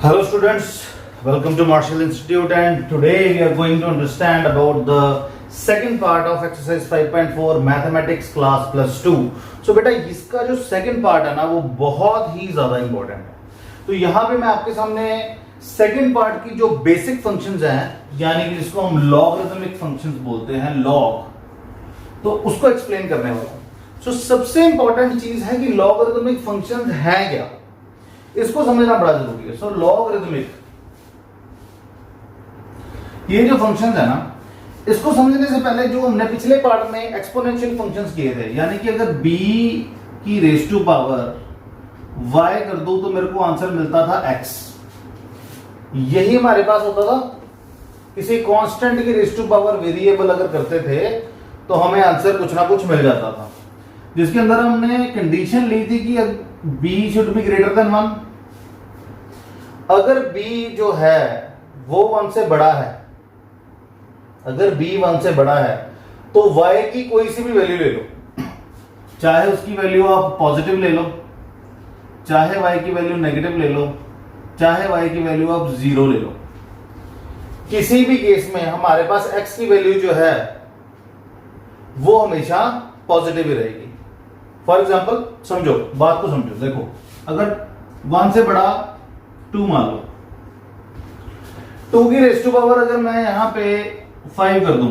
Hello students, welcome to Marshall Institute and today we are going to understand about the second part of exercise 5.4 mathematics class plus 2. So बेटा इसका जो second part है ना वो बहुत ही ज्यादा important है। तो यहाँ पे मैं आपके सामने second part की जो basic functions हैं यानी कि जिसको हम logarithmic functions बोलते हैं log, तो उसको explain करने वाला हूँ। So सबसे important चीज है कि logarithmic functions है क्या, इसको समझना बड़ा जरूरी है। सो लॉगरिथमिक ये जो फंक्शंस है ना, इसको समझने से पहले जो हमने पिछले पार्ट में एक्सपोनेंशियल फंक्शंस किए थे, यानी कि अगर b की रेज टू पावर y कर दूं तो मेरे को आंसर मिलता था x। यही हमारे पास होता था, किसी कांस्टेंट की रेज टू पावर वेरिएबल अगर करते थे तो हमें आंसर कुछ ना कुछ मिल जाता था, जिसके अंदर हमने कंडीशन ली थी कि b should be greater than 1। अगर b जो है वो 1 से बड़ा है, अगर b 1 से बड़ा है तो y की कोई सी भी वैल्यू ले लो, चाहे उसकी वैल्यू आप पॉजिटिव ले लो, चाहे y की वैल्यू नेगेटिव ले लो, चाहे y की वैल्यू आप 0 ले लो, किसी भी केस में हमारे पास x की वैल्यू जो है वो हमेशा पॉजिटिव ही रहेगी। फॉर एग्जाम्पल समझो, बात को समझो, देखो अगर 1 से बड़ा 2 मान लो, 2 की रेज टू पावर अगर मैं यहां पे 5 कर दूं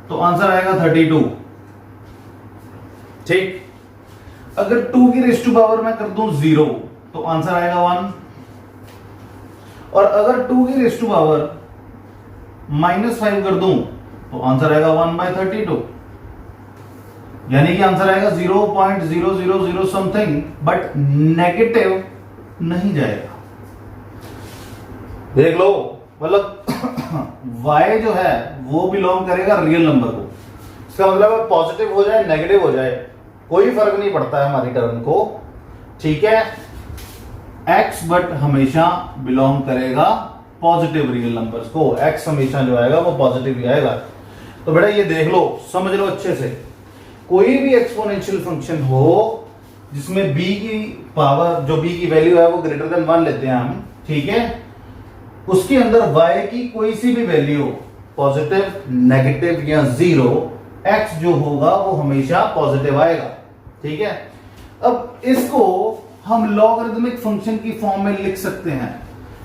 तो आंसर आएगा 32। ठीक, अगर 2 की रेज टू पावर मैं कर दूं 0 तो आंसर आएगा 1, और अगर 2 की रेज टू पावर -5 कर दूं तो आंसर आएगा 1/32, यानी कि आंसर आएगा 0.000 समथिंग, बट नेगेटिव नहीं जाएगा। देख लो, मतलब y जो है वो बिलोंग करेगा रियल नंबर को। इसका मतलब पॉजिटिव हो जाए नेगेटिव हो जाए कोई फर्क नहीं पड़ता है हमारी टर्म को, ठीक है। x बट हमेशा बिलोंग करेगा पॉजिटिव रियल नंबर्स को, x हमेशा जो आएगा वो पॉजिटिव ही आएगा। तो बेटा ये देख लो, समझ लो अच्छे से, कोई भी एक्सपोनेंशियल फंक्शन हो जिसमें b की पावर, जो b की वैल्यू है वो ग्रेटर देन 1 लेते हैं हम, ठीक है, उसके अंदर y की कोई सी भी वैल्यू पॉजिटिव, नेगेटिव या 0, x जो होगा वो हमेशा पॉजिटिव आएगा, ठीक है। अब इसको हम लॉगरिथमिक फंक्शन की फॉर्म में लिख सकते हैं।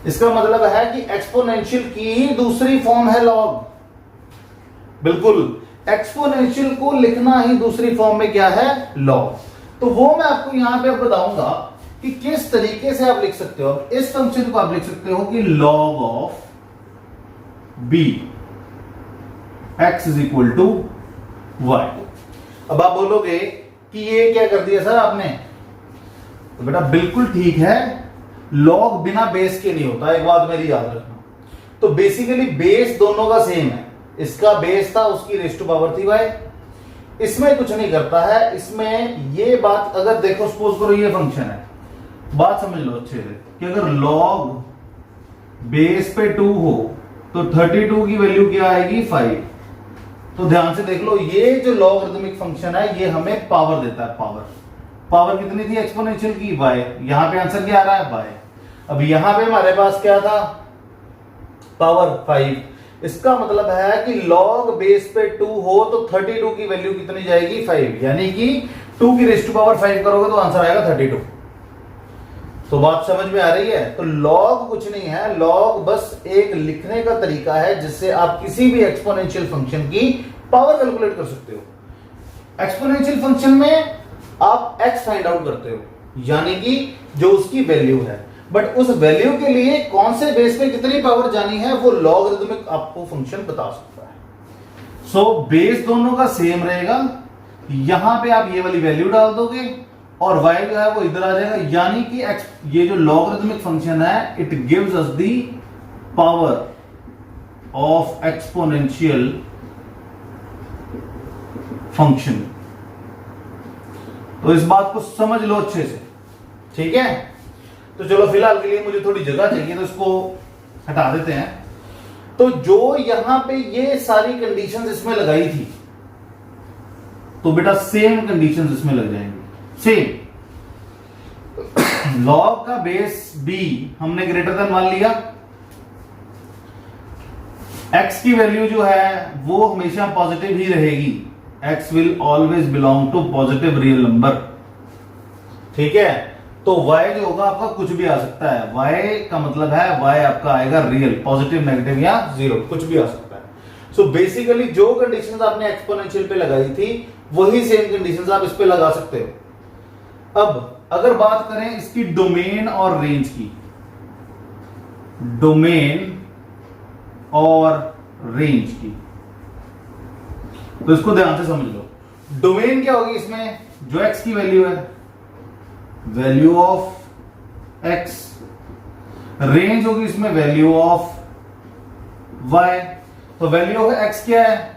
इसका मतलब है कि एक्सपोनेंशियल की ही दूसरी फॉर्म है लॉग। बिल्कुल, एक्सपोनेंशियल को लिखना ही दूसरी फॉर्म में क्या है, लॉग। तो वो मैं आपको यहां पे बताऊंगा कि किस तरीके से आप लिख सकते हो। इस फंक्शन को आप लिख सकते हो कि log of b x is equal to y। अब आप बोलोगे कि ये क्या कर दिया सर आपने, तो बेटा बिल्कुल ठीक है, log बिना बेस के नहीं होता, एक बात मेरी याद रखना। तो बेसिकली बेस दोनों का सेम है, इसका बेस था, उसकी रेज टू पावर थी y। इसमें कुछ नहीं करता है, इसमें ये बात अगर देखो, सपोज करो ये फंक्शन है, बात समझ लो अच्छे से कि अगर log बेस पे 2 हो तो 32 की वैल्यू क्या आएगी, 5। तो ध्यान से देख लो, ये जो लॉगरिथमिक फंक्शन है ये हमें पावर देता है। पावर कितनी थी एक्सपोनेंशियल की, y। यहां पे आंसर क्या आ रहा है, y। अब यहां पे हमारे पास क्या था, पावर 5। इसका मतलब है कि log बेस पे 2 हो तो 32 की वैल्यू कितनी जाएगी, 5, यानी कि 2 की रेज टू पावर 5 करोगे तो आंसर आएगा 32। तो बात समझ में आ रही है। तो log कुछ नहीं है, log बस एक लिखने का तरीका है जिससे आप किसी भी एक्सपोनेंशियल फंक्शन की पावर कैलकुलेट कर सकते हो। एक्सपोनेंशियल फंक्शन में आप x फाइंड आउट करते हो, यानी कि जो उसकी वैल्यू है, बट उस वैल्यू के लिए कौन से बेस पे कितनी पावर जानी है वो लॉगरिथमिक आपको फंक्शन बता सकता है। सो बेस दोनों का सेम रहेगा, यहां पे आप ये वाली वैल्यू डाल दोगे और y जो है वो इधर आ जाएगा, यानी कि ये जो लॉगरिथमिक फंक्शन है it gives us the power of exponential function. तो इस बात को समझ लो अच्छे से, ठीक है। तो चलो फिलहाल के लिए मुझे थोड़ी जगह चाहिए तो इसको हटा देते हैं। तो जो यहां पे ये सारी कंडीशंस इसमें लगाई थी, तो बेटा सेम कंडीशंस इसमें लग जाएंगी, सेम। लॉग का बेस b हमने ग्रेटर देन 1 लिया, x की वैल्यू जो है वो हमेशा पॉजिटिव ही रहेगी, x will always belong to positive real number, ठीक है। तो y जो होगा आपका कुछ भी आ सकता है, y का मतलब है y आपका आएगा रियल, पॉजिटिव, नेगेटिव या जीरो, कुछ भी आ सकता है। सो बेसिकली जो कंडीशंस आपने एक्सपोनेंशियल पे लगाई थी वही सेम कंडीशंस आप इस पे लगा सकते हो। अब अगर बात करें इसकी डोमेन और रेंज की, डोमेन और रेंज की, तो इसको ध्यान से समझ लो। डोमेन क्या होगी इसमें, जो x की वैल्यू है, वैल्यू ऑफ x, रेंज होगी इसमें वैल्यू ऑफ y। तो वैल्यू ऑफ x क्या है,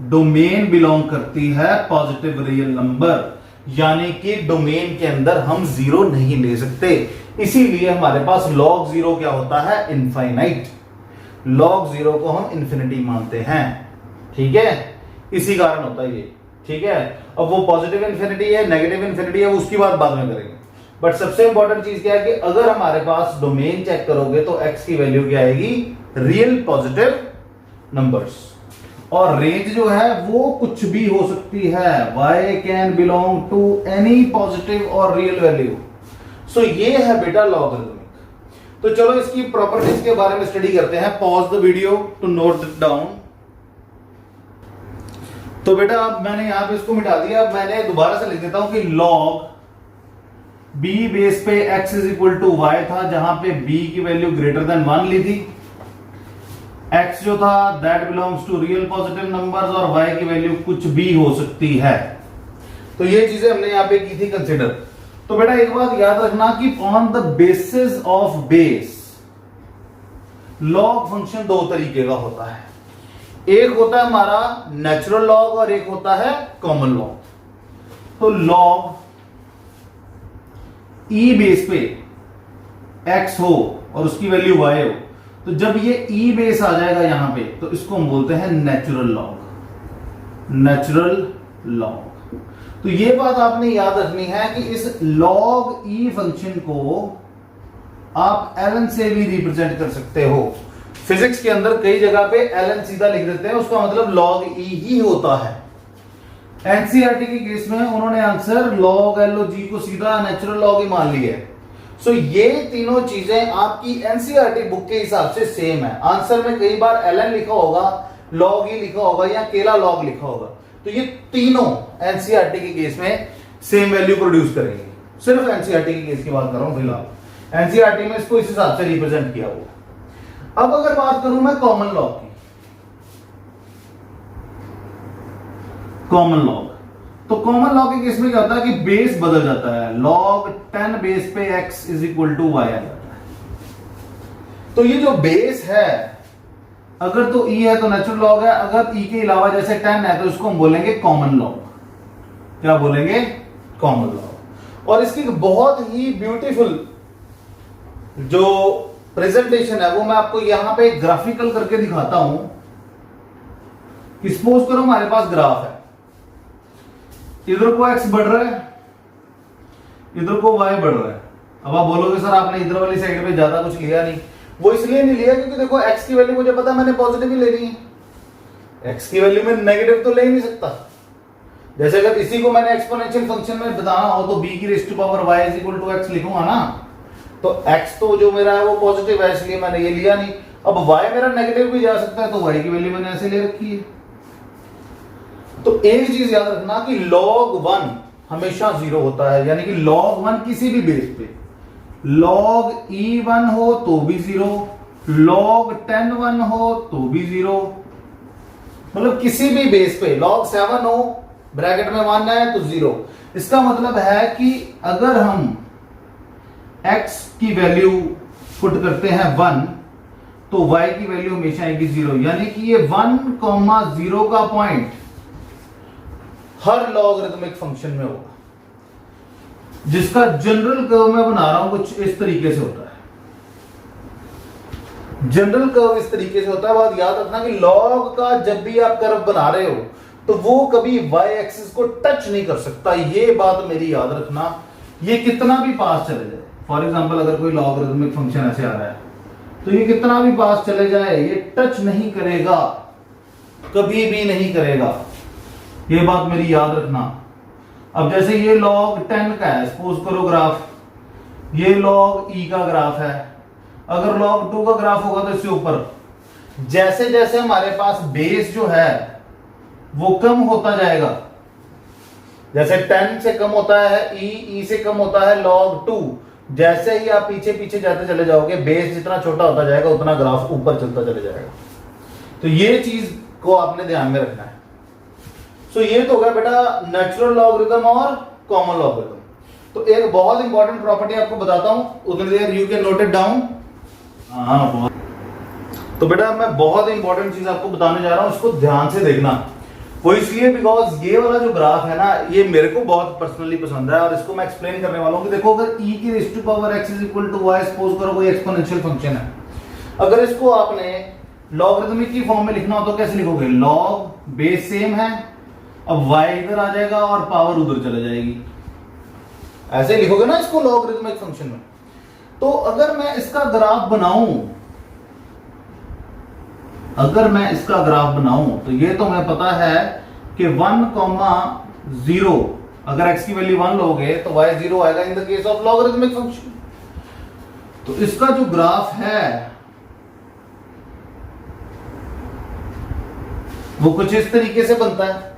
डोमेन बिलोंग करती है पॉजिटिव रियल नंबर, यानी कि डोमेन के अंदर हम जीरो नहीं ले सकते, इसीलिए हमारे पास log जीरो क्या होता है, इनफाइनाइट। log जीरो को हम इंफिनिटी मानते हैं, ठीक है, इसी कारण होता है ये, ठीक है। अब वो पॉजिटिव इंफिनिटी है, नेगेटिव इंफिनिटी है, उसकी बात बाद में करेंगे। बट सबसे इंपॉर्टेंट चीज क्या है कि अगर हमारे पास डोमेन चेक करोगे तो x की वैल्यू क्या आएगी, रियल पॉजिटिव नंबर्स, और रेंज जो है वो कुछ भी हो सकती है, y can belong to any positive और रियल वैल्यू। सो ये है बेटा लॉगरिथमिक। तो चलो इसकी प्रॉपर्टीज के बारे में स्टडी करते हैं। Pause the video to note it down. तो बेटा अब मैंने यहां पे इसको मिटा दिया, अब मैंने दोबारा से लिख देता हूं कि log b बेस पे x is equal to y था, जहां पे b की वैल्यू ग्रेटर देन 1 ली थी, x जो था that belongs to real positive numbers, और y की वैल्यू कुछ भी हो सकती है। तो ये चीजें हमने यहां पे की थी कंसिडर। तो बेटा एक बात याद रखना कि on the basis of base log function दो तरीके का होता है, एक होता है हमारा नेचुरल लॉग और एक होता है कॉमन लॉग। तो लॉग ई बेस पे x हो और उसकी वैल्यू y हो, तो जब ये ई बेस आ जाएगा यहां पे तो इसको हम बोलते हैं नेचुरल लॉग, नेचुरल लॉग। तो ये बात आपने याद रखनी है कि इस log e फंक्शन को आप ln से भी रिप्रेजेंट कर सकते हो। फिजिक्स के अंदर कई जगह पे ln सीधा लिख देते हैं, उसका मतलब log e ही होता है। एनसीईआरटी के केस में उन्होंने आंसर log log को सीधा नेचुरल लॉग ही मान लिया है। सो ये तीनों चीजें आपकी एनसीईआरटी बुक के हिसाब से सेम है। आंसर में कई बार ln लिखा होगा, log e लिखा होगा या केला log लिखा होगा, तो ये तीनों एनसीईआरटी के केस में सेम वैल्यू प्रोड्यूस करेंगे। सिर्फ एनसीईआरटी के केस की बात कर रहा हूं फिलहाल, एनसीईआरटी में इसको इस हिसाब से रिप्रेजेंट किया हुआ। अब अगर बात करूं मैं कॉमन लॉग की, कॉमन लॉग, तो कॉमन लॉग के केस में क्या होता है कि बेस बदल जाता है, log 10 बेस पे x is equal to y आ जाता है। तो ये जो बेस है, अगर तो e है तो नेचुरल लॉग है, अगर e के अलावा जैसे 10 है तो इसको हम बोलेंगे कॉमन लॉग। क्या बोलेंगे? Common log. और इसकी बहुत ही ब्यूटीफुल जो प्रेजेंटेशन है वो मैं आपको यहां पे ग्राफिकल करके दिखाता हूं। सपोज करो हमारे पास ग्राफ है, इधर को x बढ़ रहा है, इधर को y बढ़ रहा है। अब आप बोलोगे सर आपने इधर वाली साइड पे ज्यादा कुछ लिया नहीं, वो इसलिए नहीं लिया क्योंकि देखो x की वैल्यू मुझे पता है मैंने पॉजिटिव ही लेनी है, x की वैल्यू में नेगेटिव तो ले ही नहीं सकता। जैसे अगर इसी को मैंने एक्सपोनेंशियल फंक्शन में बताना हो तो b की raise to power y is equal to x लिखूंगा ना, तो x तो जो मेरा है वो पॉजिटिव है इसलिए मैंने ये लिया नहीं। अब y मेरा नेगेटिव भी जा सकता है तो y की वैल्यू मैंने ऐसे ले रखी है। तो एक चीज याद रखना कि log 1 हमेशा 0 होता है, यानी कि log 1 किसी भी बेस पे, log e1 हो तो भी 0, log 10 1 हो तो भी 0, मतलब किसी भी बेस पे log 7 हो ब्रैकेट में 1 है तो 0। इसका मतलब है कि अगर हम x की वैल्यू पुट करते हैं 1 तो y की वैल्यू हमेशा आएगी 0, यानी कि ये 1,0 का पॉइंट हर लॉगरिथमिक फंक्शन में होगा, जिसका जनरल कर्व मैं बना रहा हूं कुछ इस तरीके से होता है। जनरल कर्व इस तरीके से होता है। बात याद रखना कि लॉग का जब भी आप कर्व बना रहे हो तो वो कभी y एक्सिस को टच नहीं कर सकता, ये बात मेरी याद रखना। ये कितना भी पास चले जाए, फॉर एग्जांपल अगर कोई लॉगरिथमिक फंक्शन ऐसे आ रहा है तो ये कितना भी पास चले जाए ये टच नहीं करेगा, कभी भी नहीं करेगा, ये बात मेरी याद रखना। अब जैसे ये log 10 का है, सपोज करो ग्राफ, ये log e का ग्राफ है, अगर log 2 का ग्राफ होगा तो इससे ऊपर जैसे जैसे हमारे पास बेस जो है वो कम होता जाएगा, जैसे 10 से कम होता है e से कम होता है log 2, जैसे ही आप पीछे पीछे जाते चले जाओगे बेस जितना छोटा होता जाएगा उतना ग्राफ ऊपर चलता चले जाएगा। तो ये चीज को आपने ध्यान में रखना है। सो ये तो हो गया बेटा नेचुरल लॉगरिथम और कॉमन लॉगरिथम। तो एक बहुत इंपॉर्टेंट प्रॉपर्टी आपको बताता हूं, उतनी there you can note it down. हाँ, तो बेटा मैं बहुत इंपॉर्टेंट चीज आपको बताने जा रहा हूं, इसको ध्यान से देखना। वो इसलिए बिकॉज ये वाला जो ग्राफ है ना ये मेरे को बहुत पर्सनली पसंद है और इसको मैं एक्सप्लेन करने वाला हूं कि देखो अगर e की raise to power x is equal to y, suppose करो कोई एक्सपोनेंशियल फंक्शन है, अगर इसको आपने लॉगरिथमिक की फॉर्म में लिखना हो तो कैसे लिखोगे, लॉग बेस सेम है, अब y इधर आ जाएगा और पावर उधर चले जाएगी, ऐसे लिखोगे ना इसको लॉगरिथमिक फंक्शन में। तो अगर मैं इसका ग्राफ बनाऊं, अगर मैं इसका ग्राफ बनाऊं तो ये तो हमें पता है कि 1,0 अगर x की वैल्यू 1 लोगे तो y 0 आएगा in the case of logarithmic function. तो इसका जो ग्राफ है वो कुछ इस तरीके से बनता है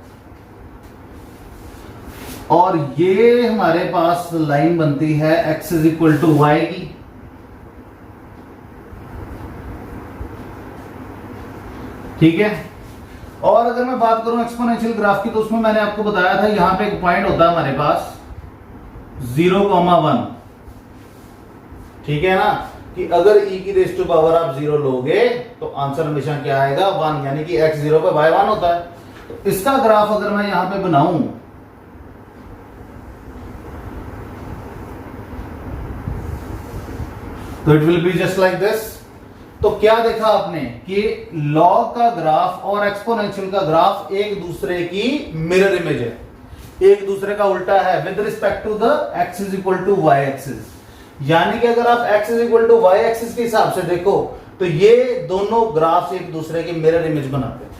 और ये हमारे पास लाइन बनती है x is equal to y की, ठीक है। और अगर मैं बात करूं एक्सपोनेंशियल ग्राफ की तो उसमें मैंने आपको बताया था यहां पे एक पॉइंट होता है हमारे पास 0,1, ठीक है ना, कि अगर e की रेज़ टू पावर आप 0 लोगे तो आंसर हमेशा क्या आएगा 1, यानी कि x 0 पे y 1 होता है। तो इसका ग्राफ अगर मैं यहां पे बनाऊं तो it will be just like this. तो क्या देखा आपने कि लॉग का ग्राफ और एक्सपोनेंशियल का ग्राफ एक दूसरे की मिरर इमेज है, एक दूसरे का उल्टा है with respect to the x is equal to y axis. यानी कि अगर आप x is equal to y axis के हिसाब से देखो तो ये दोनों ग्राफ्स एक दूसरे की मिरर इमेज बनाते हैं।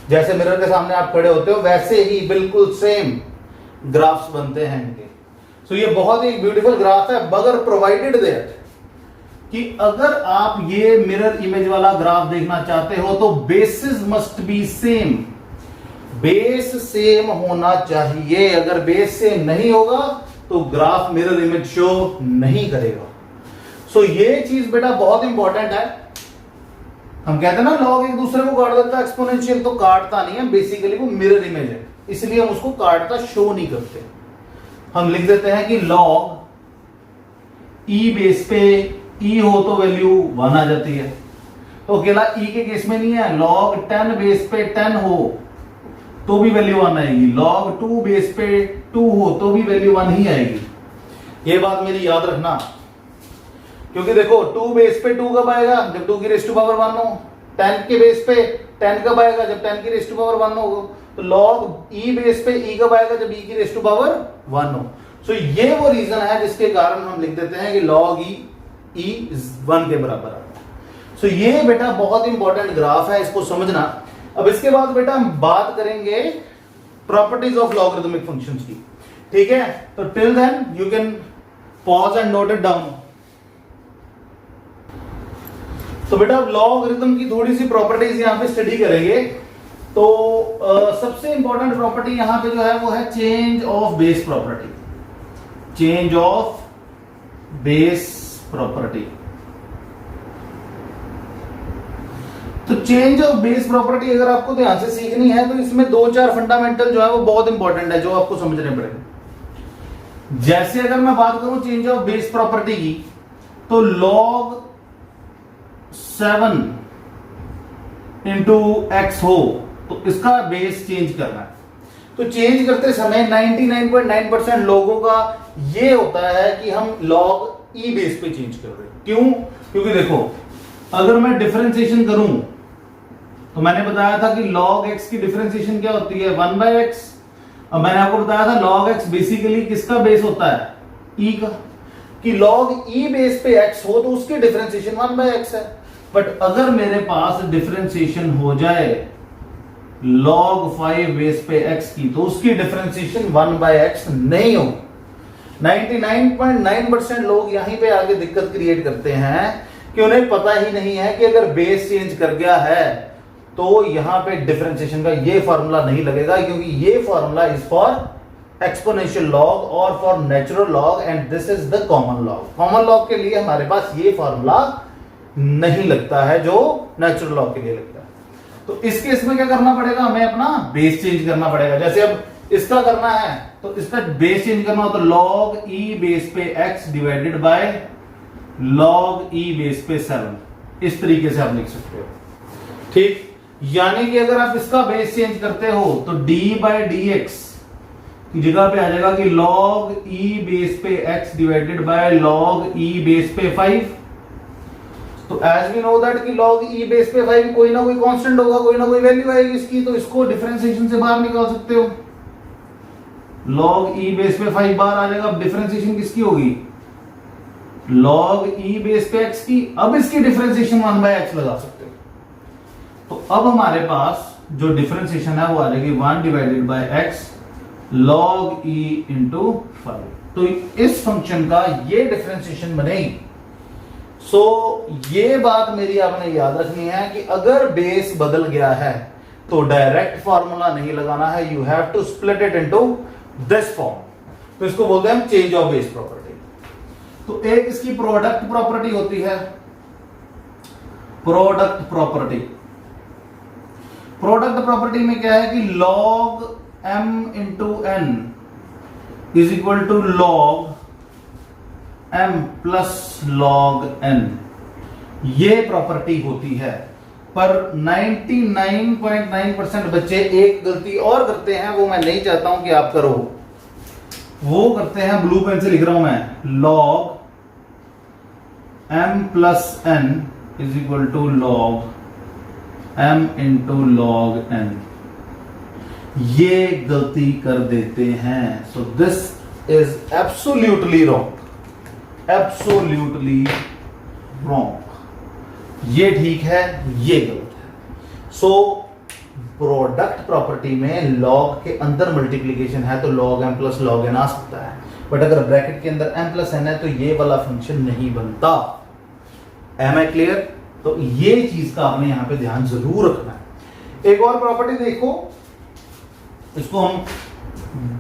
जैसे मिरर के सामने आप खड़े होते हो वैसे ही बिल्कुल सेम ग्राफ्स बनते हैं इनके। सो ये बहुत ही ब्यूटीफुल ग्राफ है, मगर प्रोवाइडेड दैट कि अगर आप ये मिरर इमेज वाला ग्राफ देखना चाहते हो तो basis must be same, base same होना चाहिए। अगर बेस सेम नहीं होगा तो ग्राफ मिरर इमेज शो नहीं करेगा। सो ये चीज बेटा बहुत इंपॉर्टेंट है। हम कहते हैं ना लॉग एक दूसरे को काट देता है, एक्सपोनेंशियल तो काटता नहीं है, बेसिकली वो मिरर इमेज है, इसलिए हम उसको काटता शो नहीं करते। हम लिख देते हैं कि लॉग e बेस पे e हो तो वैल्यू 1 आ जाती है। तो अकेला e के केस में नहीं है, log 10 बेस पे 10 हो तो भी वैल्यू 1 आएगी, log 2 बेस पे 2 हो तो भी वैल्यू 1 ही आएगी। ये बात मेरी याद रखना, क्योंकि देखो 2 बेस पे 2 कब आएगा, जब 2 की रेज़ टू पावर 1 हो। 10 के बेस पे 10 कब आएगा, जब 10 की रेज़ टू पावर 1 हो। तो log e बेस पे e कब आएगा, जब e की रेज़ टू पावर 1 हो। सो ये वो रीजन है जिसके कारण हम लिख देते हैं कि log e 1 के बराबर आता है। सो ये बेटा बहुत इंपॉर्टेंट ग्राफ है, इसको समझना। अब इसके बाद बेटा हम बात करेंगे प्रॉपर्टीज ऑफ लॉगरिथमिक फंक्शंस की, ठीक है। तो till then you can pause and note it down. तो बेटा लॉगरिथम की थोड़ी सी प्रॉपर्टीज यहां पे स्टडी करेंगे। तो सबसे इंपॉर्टेंट प्रॉपर्टी यहां पे जो है वो है change of base property, change of base property. तो चेंज ऑफ बेस प्रॉपर्टी अगर आपको ध्यान से सीखनी है तो इसमें 2-4 फंडामेंटल जो है वो बहुत इंपॉर्टेंट है, जो आपको समझने पड़ेंगे। जैसे अगर मैं बात करूं चेंज ऑफ बेस प्रॉपर्टी की, तो log 7 इंटू x हो तो इसका बेस चेंज करना है। तो चेंज करते समय 99.9% लोगों का ये होता है कि हम log e बेस पे चेंज कर रहे हैं। क्यों? क्योंकि देखो अगर मैं डिफरेंशिएशन करूं तो मैंने बताया था कि log x की डिफरेंशिएशन क्या होती है 1/x। अब मैंने आपको बताया था log x बेसिकली किसका बेस होता है, e का। कि log e बेस पे x हो तो उसकी डिफरेंशिएशन 1/x है। बट अगर मेरे पास डिफरेंशिएशन हो जाए log 5 बेस पे x की तो उसकी डिफरेंशिएशन 1/x नहीं होगी। 99.9% लोग यहीं पे आगे दिक्कत क्रिएट करते हैं कि उन्हें पता ही नहीं है कि अगर बेस चेंज कर गया है तो यहां पे डिफरेंशिएशन का ये फॉर्मूला नहीं लगेगा, क्योंकि ये formula is for exponential log और for natural log and this is the common log. Common log के लिए हमारे पास ये फॉर्मूला नहीं लगता है जो नेचुरल लॉग के लिए लगता है। तो इस केस में क्या करना पड़ेगा, हमें अपना बेस चेंज करना पड़ेगा। जैसे अब इसका करना है तो इसका बेस चेंज करना हो तो log e बेस पे x divided by log e base पे 7, इस तरीके से आप लिख सकते हो। ठीक, यानी कि अगर आप इसका बेस चेंज करते हो तो d बाय dx की जगह पे आ जाएगा कि log e बेस पे x divided by log e base पे 5। तो एज वी नो दैट कि log e बेस पे 5 कोई ना कोई कांस्टेंट होगा, कोई ना कोई वैल्यू आएगी इसकी, तो इसको डिफरेंशिएशन से बाहर निकाल सकते हो। log e बेस पे 5 बाहर आ जाएगा। अब डिफरेंशिएशन किसकी होगी, log e बेस पे x की। अब इसकी डिफरेंशिएशन 1/x लगा सकते हो। तो अब हमारे पास जो डिफरेंशिएशन है वो आ जाएगी 1 divided by x log e into 5। तो इस फंक्शन का ये डिफरेंशिएशन बनेगी। सो ये बात मेरी आपने याद रखनी है कि अगर बेस बदल गया है तो डायरेक्ट फॉर्मूला नहीं लगाना है, you have to split it into this form. तो इसको बोलते हैं हम चेंज ऑफ बेस प्रॉपर्टी। तो एक इसकी प्रोडक्ट प्रॉपर्टी होती है, प्रोडक्ट प्रॉपर्टी। प्रोडक्ट प्रॉपर्टी में क्या है कि log m into n is equal to log m plus log n, ये प्रॉपर्टी होती है। पर 99.9% बच्चे एक गलती और करते हैं, वो मैं नहीं चाहता हूं कि आप करो। वो करते हैं, ब्लू पेन से लिख रहा हूं मैं, log m plus n is equal to log m into log n। ये गलती कर देते हैं। So this is absolutely wrong, absolutely wrong. ये ठीक है, ये गलत है। सो प्रोडक्ट प्रॉपर्टी में लॉग के अंदर मल्टीप्लीकेशन है तो log m plus log n आ सकता है, बट अगर ब्रैकेट के अंदर m प्लस n है तो ये वाला फंक्शन नहीं बनता। Am I clear? तो ये चीज का आपने यहां पे ध्यान जरूर रखना है। एक और प्रॉपर्टी देखो, इसको हम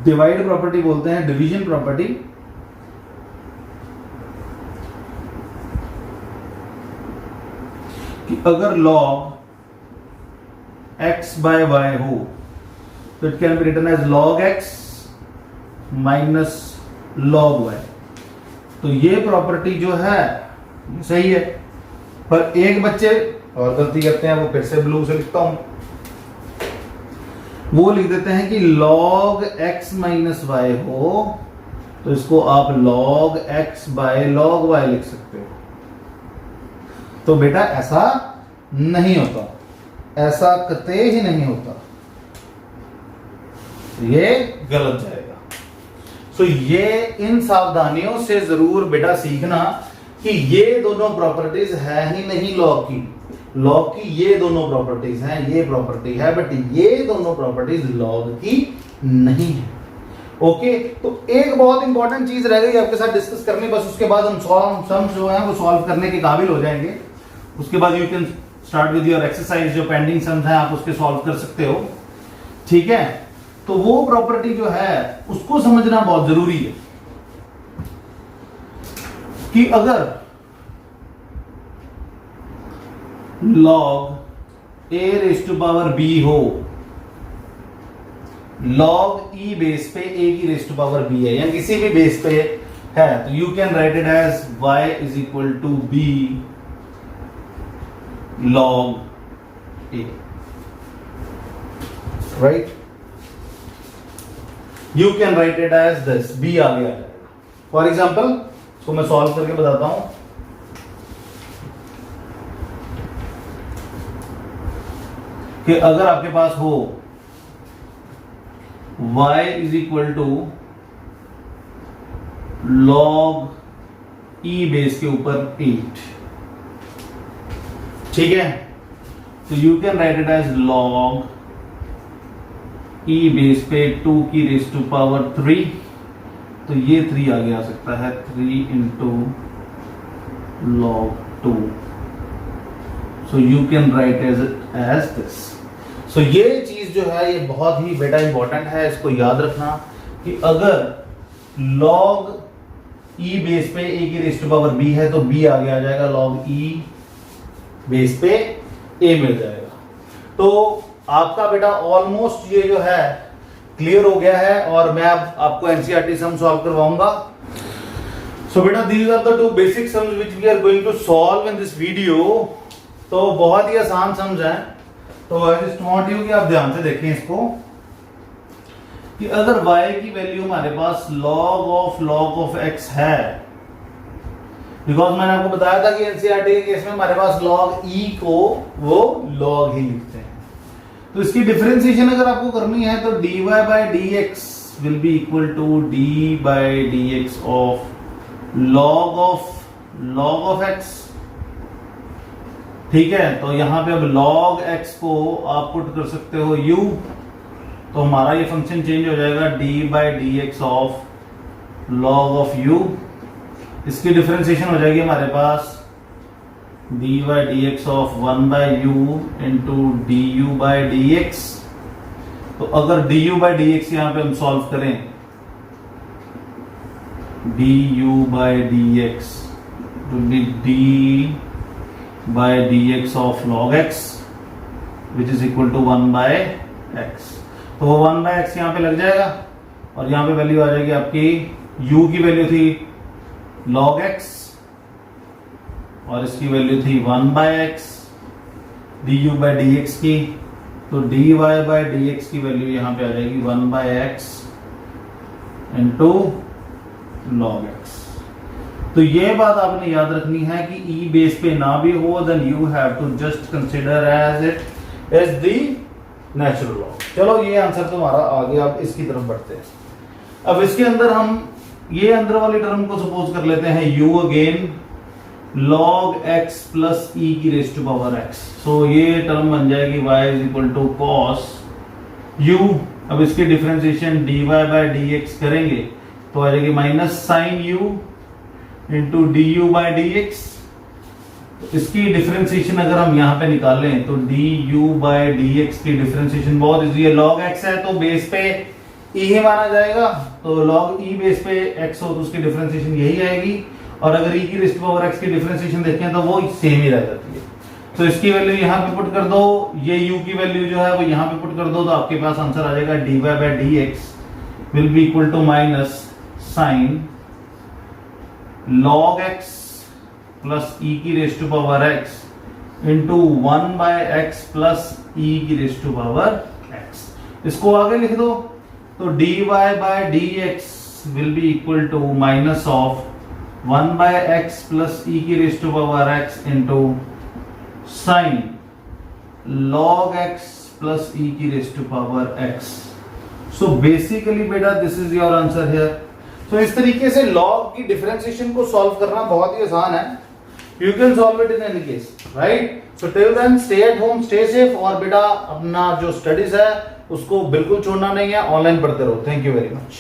डिवाइड प्रॉपर्टी बोलते हैं, डिवीजन प्रॉपर्टी। कि अगर log x बाय y हो तो it can be written as log x minus log y। तो ये प्रॉपर्टी जो है सही है, पर एक बच्चे और गलती करते हैं, वो फिर से ब्लू से लिखता हूं, वो लिख देते हैं कि log x माइनस y हो तो इसको आप log x by log y लिख सकते हो। तो बेटा ऐसा नहीं होता, ऐसा कतई ही नहीं होता, ये गलत जाएगा। सो ये इन सावधानियों से जरूर बेटा सीखना कि ये दोनों प्रॉपर्टीज है ही नहीं लॉग की। लॉग की ये दोनों प्रॉपर्टीज हैं, ये प्रॉपर्टी है, बट ये दोनों प्रॉपर्टीज लॉग की नहीं है। ओके, तो एक बहुत इंपॉर्टेंट चीज रह गई आपके साथ डिस्कस करनी, बस उसके बाद हम सम जो है वो सॉल्व करने के काबिल हो जाएंगे। उसके बाद you can start with your exercise, जो पेंडिंग सम्स हैं आप उसके सॉल्व कर सकते हो। ठीक है, तो वो प्रॉपर्टी जो है उसको समझना बहुत जरूरी है कि अगर log a raise to power b हो, log e बेस पे a की रेज़ टू पावर b है या किसी भी बेस पे है, तो you can write it as y is equal to b log a, right? You can write it as this, b आ गया। फॉर एग्जाम्पल इसको मैं सॉल्व करके बताता हूं कि अगर आपके पास हो y is equal to log e base के ऊपर 8। ठीक है, तो you can write it as log e base पे 2 की रेस टू पावर 3, तो ये 3 आगे आ सकता है, 3 into log 2, so you can write as this। so ये चीज जो है ये बहुत ही बेटा इंपॉर्टेंट है, इसको याद रखना कि अगर log e बेस पे a की रेस टू पावर b है तो b आगे आ जाएगा, log e बेस पे a मिल जाएगा। तो आपका बेटा ऑलमोस्ट ये जो है क्लियर हो गया है, और मैं अब आपको एनसीईआरटी सम सॉल्व करवाऊंगा। So बेटा these are the two basic sums which we are going to solve in this video। तो बहुत ही आसान सम्स हैं, तो I just want you कि आप ध्यान से देखें इसको, कि अगर y की वैल्यू हमारे पास log of x है, बिकॉज मैंने आपको बताया था कि एनसीईआरटी के केस में हमारे पास log e को वो log ही लिखते हैं, तो इसकी डिफरेंशिएशन अगर आपको करनी है तो dy by dx will be equal to d by dx of log of x। ठीक है, तो यहां पे अब log x को आप पुट कर सकते हो u, तो हमारा ये फंक्शन चेंज हो जाएगा d by dx of log of u। इसकी डिफरेंशिएशन हो जाएगी हमारे पास d by dx of 1 by u into du by dx। तो अगर du by dx यहां पे हम सॉल्व करें, du by dx will be d by dx of log x which is equal to 1 by x। तो वो 1 by x यहाँ पे लग जाएगा, और यहाँ पे वैल्यू आ जाएगी आपकी, u की वैल्यू थी log x और इसकी वैल्यू थी 1 by x du by dx की, तो dy by dx की वैल्यू यहाँ पे आ जाएगी 1 by x into log x। तो ये बात आपने याद रखनी है कि e बेस पे ना भी हो, then you have to just consider as it as the natural log. चलो ये आंसर तो हमारा आ गया, अब इसकी तरफ बढ़ते हैं। अब इसके अंदर हम ये अंदर वाली टर्म को सपोज कर लेते हैं u again log x plus e की raise to power x। So ये टर्म बन जाएगी y is equal to cos u। अब इसकी डिफरेंशिएशन dy by dx करेंगे तो आ जाएगी minus sine u into d u by d x. इसकी डिफरेंशिएशन अगर हम यहाँ पे निकालें तो d u by d x की डिफरेंशिएशन बहुत इजी है। log x है तो बेस पे e ही माना जाएगा, तो log e बेस पे x हो तो उसकी डिफरेंशिएशन यही आएगी, और अगर e की रेज़ टू पावर x की डिफरेंशिएशन देखें तो वो सेम ही रह जाती है। तो इसकी वैल्यू यहाँ पे पुट कर दो, ये u की वैल्यू जो है वो यहाँ पे पुट कर दो, तो आपके पास आंसर आ जाएगा dy by d x will be equal to minus sine log x plus e की raise to power x into 1 by x plus e की रेज़ टू पावर x। इसको आगे लिख दो तो dy by dx will be equal to minus of 1 by x plus e की raise to power x into sine log x plus e की raise to power x। So basically बेटा this is your answer here. तो इस तरीके से log की differentiation को solve करना बहुत ही आसान है। You can solve it in any case, right. So till then stay at home, stay safe, और बेटा अपना जो स्टडीज है उसको बिल्कुल छोड़ना नहीं है, ऑनलाइन पढ़ते रहो। Thank you very much.